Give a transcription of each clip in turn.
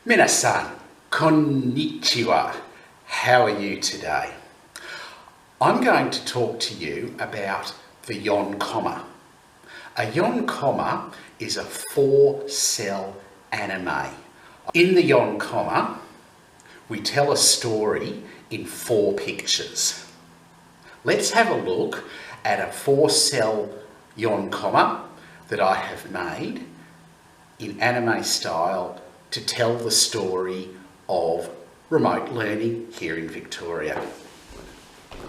Minasan, konnichiwa. How are you today? I'm going to talk to you about the yonkoma. A yonkoma is a 4-cell anime. In the yonkoma, we tell a story in 4 pictures. Let's have a look at a 4-cell yonkoma that I have made in anime style to tell the story of remote learning here in Victoria.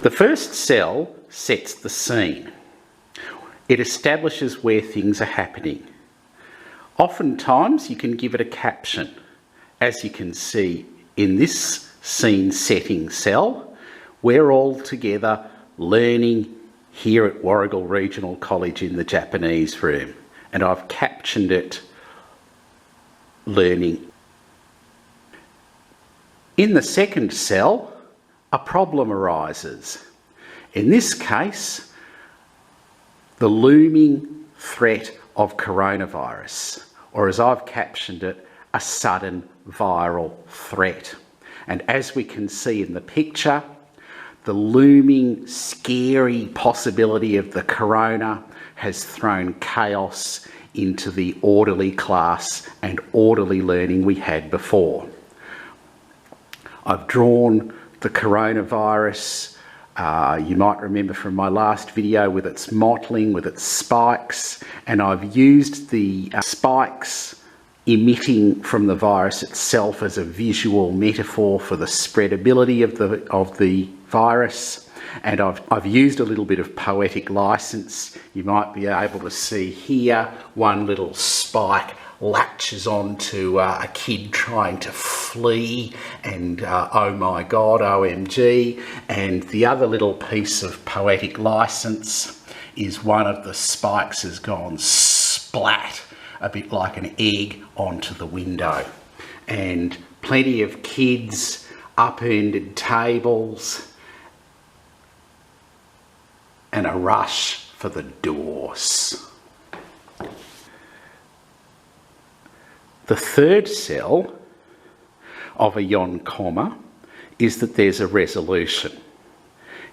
The first cell sets the scene. It establishes where things are happening. Oftentimes you can give it a caption. As you can see in this scene setting cell, we're all together learning here at Warragul Regional College in the Japanese room, and I've captioned it learning. In the second cell, a problem arises. In this case, the looming threat of coronavirus, or as I've captioned it, a sudden viral threat. And as we can see in the picture, the looming, scary possibility of the corona has thrown chaos into the orderly class and orderly learning we had before. I've drawn the coronavirus, you might remember from my last video, with its mottling, with its spikes, and I've used the spikes emitting from the virus itself as a visual metaphor for the spreadability of the virus. And I've used a little bit of poetic license. You might be able to see here one little spike latches onto a kid trying to flee, and oh my god, OMG. And the other little piece of poetic license is one of the spikes has gone splat, a bit like an egg, onto the window. And plenty of kids, upended tables, and a rush for the doors. The third cell of a yonkoma is that there's a resolution.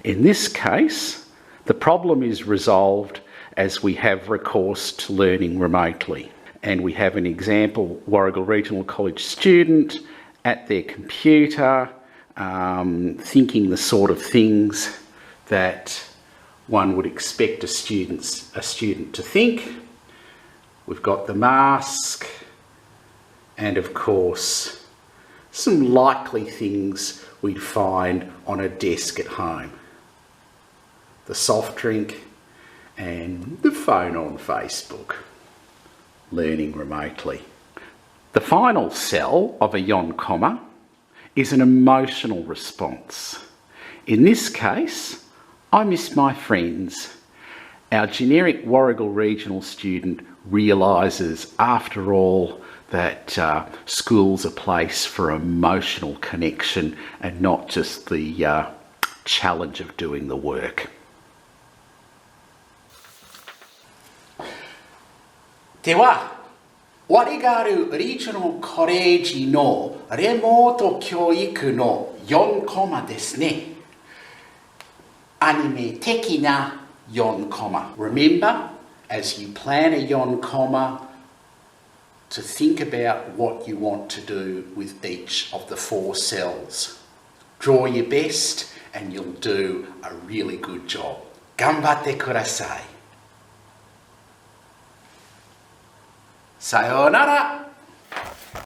In this case, the problem is resolved as we have recourse to learning remotely. And we have an example Warragul Regional College student at their computer, thinking the sort of things that one would expect a student to think. We've got the mask, and of course, some likely things we'd find on a desk at home. The soft drink and the phone on Facebook. Learning remotely. The final cell of a yonkoma is an emotional response. In this case, I miss my friends. Our generic Warragul Regional student realises, after all, that school's a place for emotional connection and not just the challenge of doing the work. では、ワリガルリージョナルコレージのレモート教育の4コマですね。アニメ的な4コマ。Remember, as you plan a yonkoma, to think about what you want to do with each of the 4 cells. Draw your best and you'll do a really good job. 頑張ってください。さようなら。